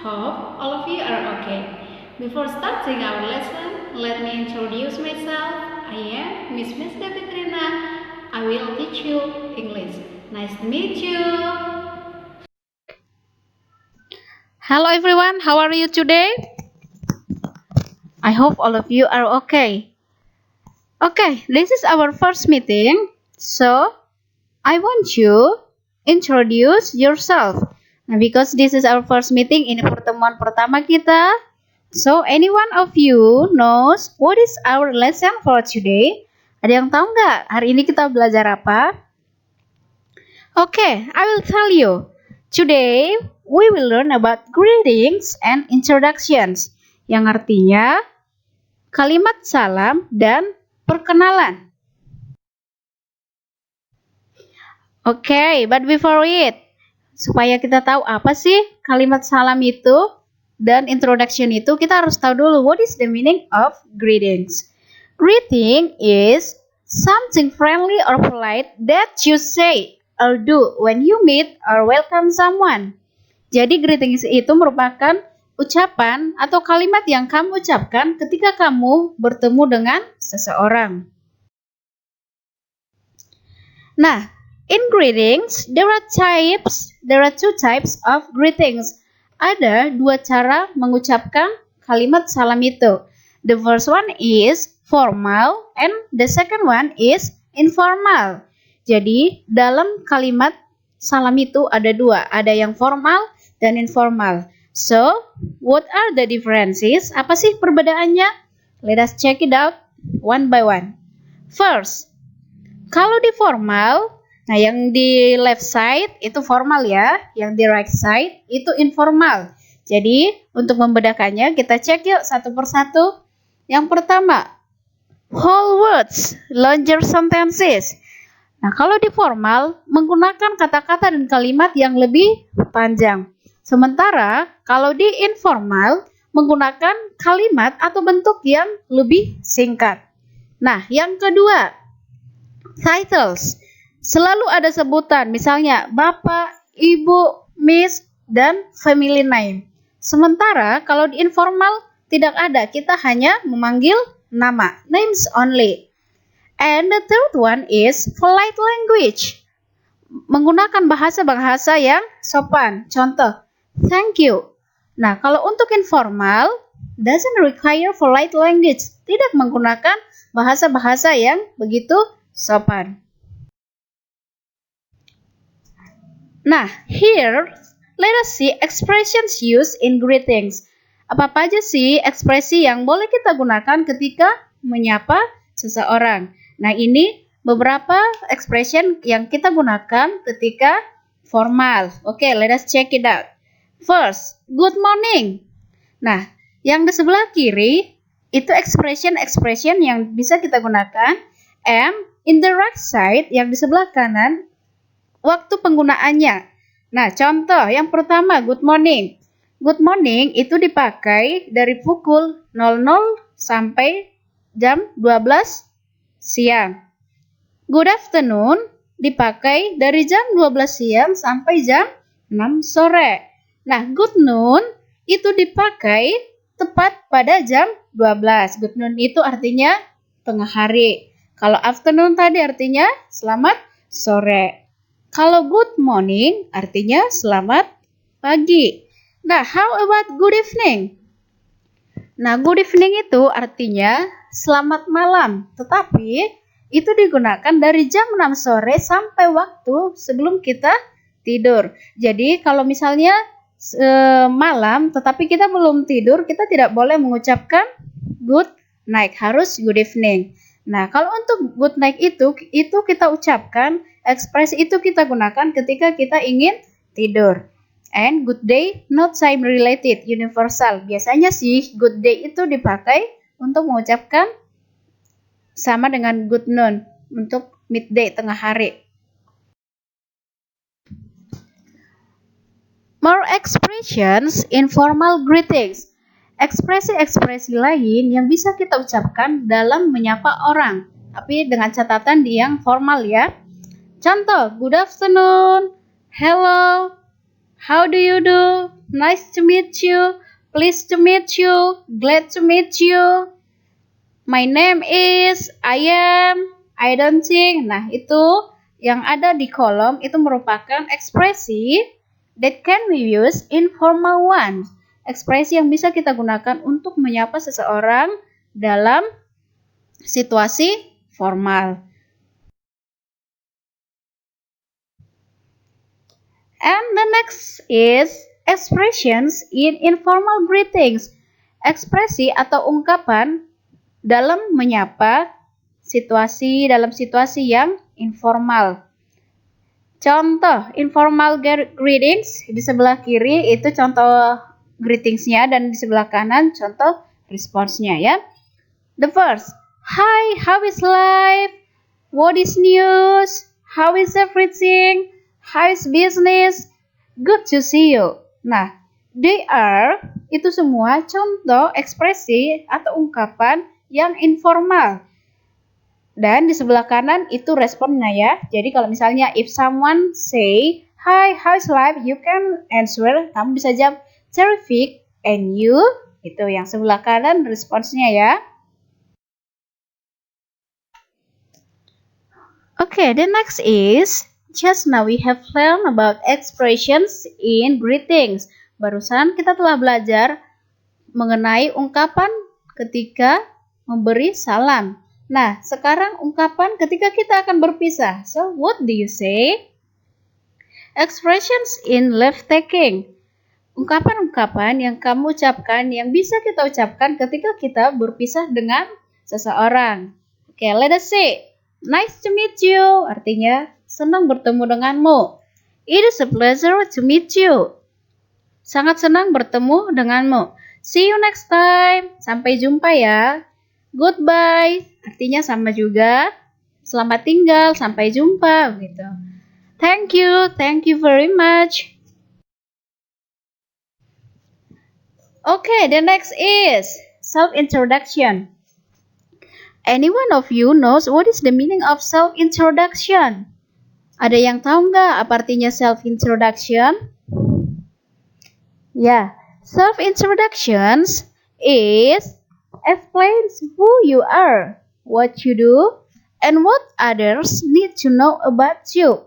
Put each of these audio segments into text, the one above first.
Hope all of you are okay. Before starting our lesson, let me introduce myself. I am Miss Devitrina. I will teach you English. Nice to meet you. Hello everyone, how are you today? I hope all of you are okay. Okay, this is our first meeting. So, I want you introduce yourself. Nah, because this is our first meeting, ini pertemuan pertama kita. So, any one of you knows what is our lesson for today? Ada yang tahu nggak hari ini kita belajar apa? Okay, I will tell you. Today, we will learn about greetings and introductions, yang artinya kalimat salam dan perkenalan. Okay, but before it, supaya kita tahu apa sih kalimat salam itu dan introduction itu, kita harus tahu dulu what is the meaning of greetings. Greeting is something friendly or polite that you say or do when you meet or welcome someone. Jadi greetings itu merupakan ucapan atau kalimat yang kamu ucapkan ketika kamu bertemu dengan seseorang. Nah, in greetings, there are two types of greetings. Ada dua cara mengucapkan kalimat salam itu. The first one is formal and the second one is informal. Jadi, dalam kalimat salam itu ada dua, ada yang formal dan informal. So, what are the differences? Apa sih perbedaannya? Let us check it out one by one. First, kalau di formal, nah yang di left side itu formal ya, yang di right side itu informal. Jadi, untuk membedakannya kita cek yuk satu persatu. Yang pertama, whole words, longer sentences. Nah, kalau di formal, menggunakan kata-kata dan kalimat yang lebih panjang. Sementara, kalau di informal, menggunakan kalimat atau bentuk yang lebih singkat. Nah, yang kedua, titles. Selalu ada sebutan, misalnya Bapak, Ibu, Miss, dan family name. Sementara, kalau di informal, tidak ada. Kita hanya memanggil nama, names only. And the third one is polite language. Menggunakan bahasa-bahasa yang sopan. Contoh, thank you. Nah, kalau untuk informal, doesn't require polite language. Tidak menggunakan bahasa-bahasa yang begitu sopan. Nah, here, let us see expressions used in greetings. Apa aja sih ekspresi yang boleh kita gunakan ketika menyapa seseorang? Nah, ini beberapa expression yang kita gunakan ketika formal. Oke, let us check it out. First, good morning. Nah, yang di sebelah kiri itu expression yang bisa kita gunakan. And in the right side, yang di sebelah kanan, waktu penggunaannya. Nah, contoh yang pertama, good morning. Good morning itu dipakai dari pukul 00 sampai jam 12 siang. Good afternoon dipakai dari jam 12 siang sampai jam 6 sore. Nah, good noon itu dipakai tepat pada jam 12. Good noon itu artinya tengah hari. Kalau afternoon tadi artinya selamat sore. Kalau good morning artinya selamat pagi. Nah, how about good evening? Nah, good evening itu artinya selamat malam, tetapi itu digunakan dari jam 6 sore sampai waktu sebelum kita tidur. Jadi, kalau misalnya malam tetapi kita belum tidur, kita tidak boleh mengucapkan good night, harus good evening. Nah, kalau untuk good night itu kita ucapkan, ekspresi itu kita gunakan ketika kita ingin tidur. And good day, not time related, universal. Biasanya sih good day itu dipakai untuk mengucapkan sama dengan good noon untuk midday, tengah hari. More expressions in formal greetings. Ekspresi-ekspresi lain yang bisa kita ucapkan dalam menyapa orang, tapi dengan catatan di yang formal ya. Contoh, good afternoon, hello, how do you do? nice to meet you, pleased to meet you, glad to meet you. My name is, I am, I don't think. Nah, itu yang ada di kolom itu merupakan ekspresi that can we use in formal ones. Ekspresi yang bisa kita gunakan untuk menyapa seseorang dalam situasi formal. And the next is expressions in informal greetings. Ekspresi atau ungkapan dalam menyapa dalam situasi yang informal. Contoh informal greetings di sebelah kiri itu contoh greetingsnya dan di sebelah kanan contoh responsnya ya. The first, hi, how is life? What is news? How is everything? How is business? Good to see you. Nah, they are itu semua contoh ekspresi atau ungkapan yang informal. Dan di sebelah kanan itu responnya ya. Jadi kalau misalnya if someone say, hi, how's life? You can answer, kamu bisa jawab terrific, and you, itu yang sebelah kanan responsnya ya. Okay, the next is, just now we have learned about expressions in greetings. Barusan kita telah belajar mengenai ungkapan ketika memberi salam. Nah, sekarang ungkapan ketika kita akan berpisah. So, what do you say? Expressions in leave taking. Ungkapan-ungkapan yang kamu ucapkan, yang bisa kita ucapkan ketika kita berpisah dengan seseorang. Oke, let us say, nice to meet you. Artinya, senang bertemu denganmu. It is a pleasure to meet you. Sangat senang bertemu denganmu. See you next time. Sampai jumpa ya. Goodbye. Artinya sama juga. Selamat tinggal. Sampai jumpa. Gitu. Thank you. Thank you very much. Okay, the next is self-introduction. Any one of you knows what is the meaning of self-introduction? Ada yang tahu nggak apa artinya self-introduction? Ya, self-introductions is explains who you are, what you do, and what others need to know about you.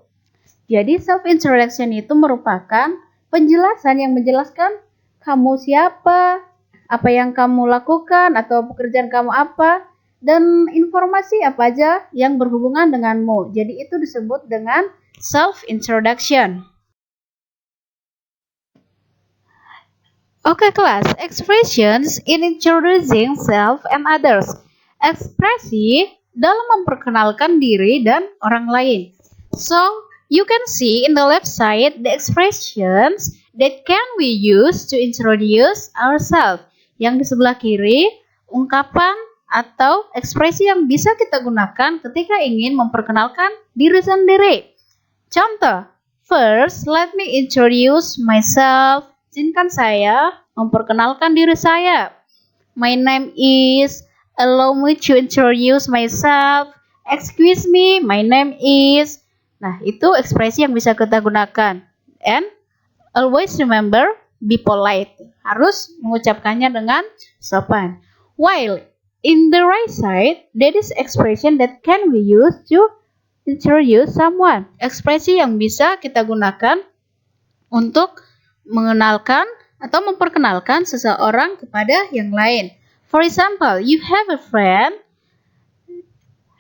Jadi self-introduction itu merupakan penjelasan yang menjelaskan kamu siapa, apa yang kamu lakukan atau pekerjaan kamu apa, dan informasi apa aja yang berhubungan denganmu. Jadi itu disebut dengan self-introduction. Oke kelas, expressions in introducing self and others. Ekspresi dalam memperkenalkan diri dan orang lain. So, you can see in the left side the expressions that can we use to introduce ourselves. Yang di sebelah kiri, ungkapan atau ekspresi yang bisa kita gunakan ketika ingin memperkenalkan diri sendiri. Contoh, first, let me introduce myself. Izinkan saya memperkenalkan diri saya. My name is, allow me to introduce myself. Excuse me, my name is. Nah, itu ekspresi yang bisa kita gunakan. And always remember, be polite. Harus mengucapkannya dengan sopan. While in the right side, there is expression that can be used to introduce someone. Ekspresi yang bisa kita gunakan untuk mengenalkan atau memperkenalkan seseorang kepada yang lain. For example, you have a friend,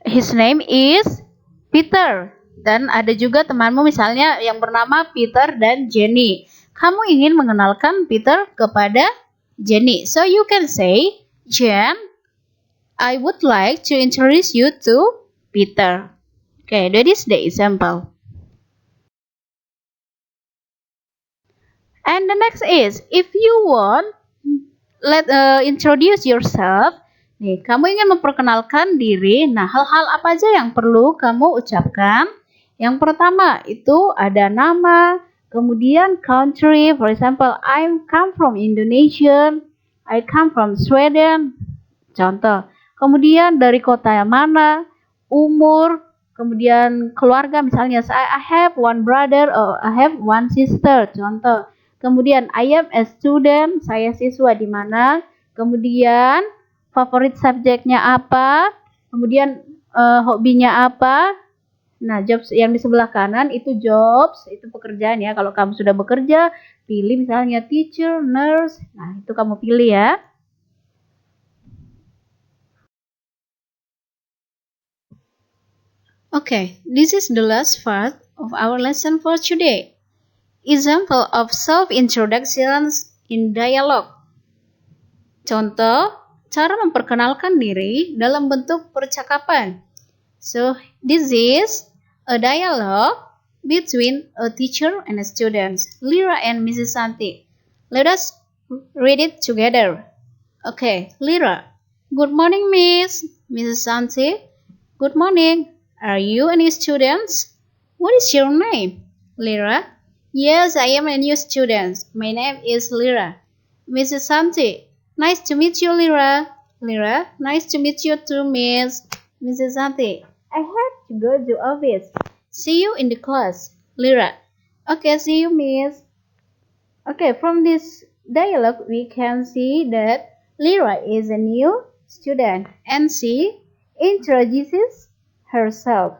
his name is Peter. Dan ada juga temanmu misalnya yang bernama Peter dan Jenny. Kamu ingin mengenalkan Peter kepada Jenny. So you can say, Jen, I would like to introduce you to Peter. Okay, that is the example. And the next is, if you want, introduce yourself. Nih, kamu ingin memperkenalkan diri. Nah, hal-hal apa aja yang perlu kamu ucapkan? Yang pertama itu ada nama, kemudian country. For example, I come from Indonesia. I come from Sweden. Contoh. Kemudian dari kota yang mana, umur, kemudian keluarga. Misalnya, I have one brother or I have one sister. Contoh. Kemudian I am a student, saya siswa di mana. Kemudian favorit subjeknya apa? Kemudian hobinya apa? Nah, jobs yang di sebelah kanan itu jobs, itu pekerjaan ya. Kalau kamu sudah bekerja, pilih misalnya teacher, nurse. Nah, itu kamu pilih ya. Okay, this is the last part of our lesson for today. Example of self-introductions in dialogue. Contoh, cara memperkenalkan diri dalam bentuk percakapan. So, this is a dialogue between a teacher and a student, Lyra and Mrs. Santi. Let us read it together. Okay, Lyra. Good morning, Miss. Mrs. Santi. Good morning. Are you a new student? What is your name? Lyra. Yes, I am a new student. My name is Lyra. Mrs. Santi. Nice to meet you, Lyra. Lyra. Nice to meet you too, Miss. Mrs. Santi. I have to go to office. See you in the class. Lyra. Okay, see you, Miss. Okay, from this dialogue, we can see that Lyra is a new student and she introduces herself.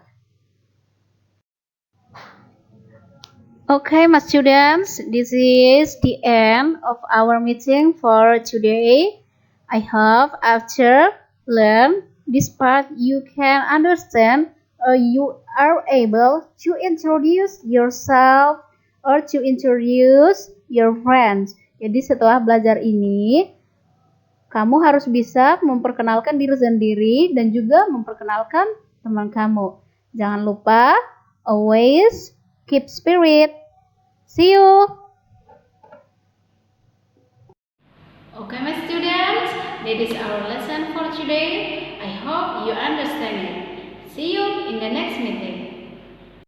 Okay, my students, this is the end of our meeting for today. I hope after learn this part you can understand or you are able to introduce yourself or to introduce your friends. Jadi setelah belajar ini, kamu harus bisa memperkenalkan diri sendiri dan juga memperkenalkan teman kamu. Jangan lupa, always keep spirit. See you! Okay, my students, that is our lesson for today. I hope you understand it. See you in the next meeting.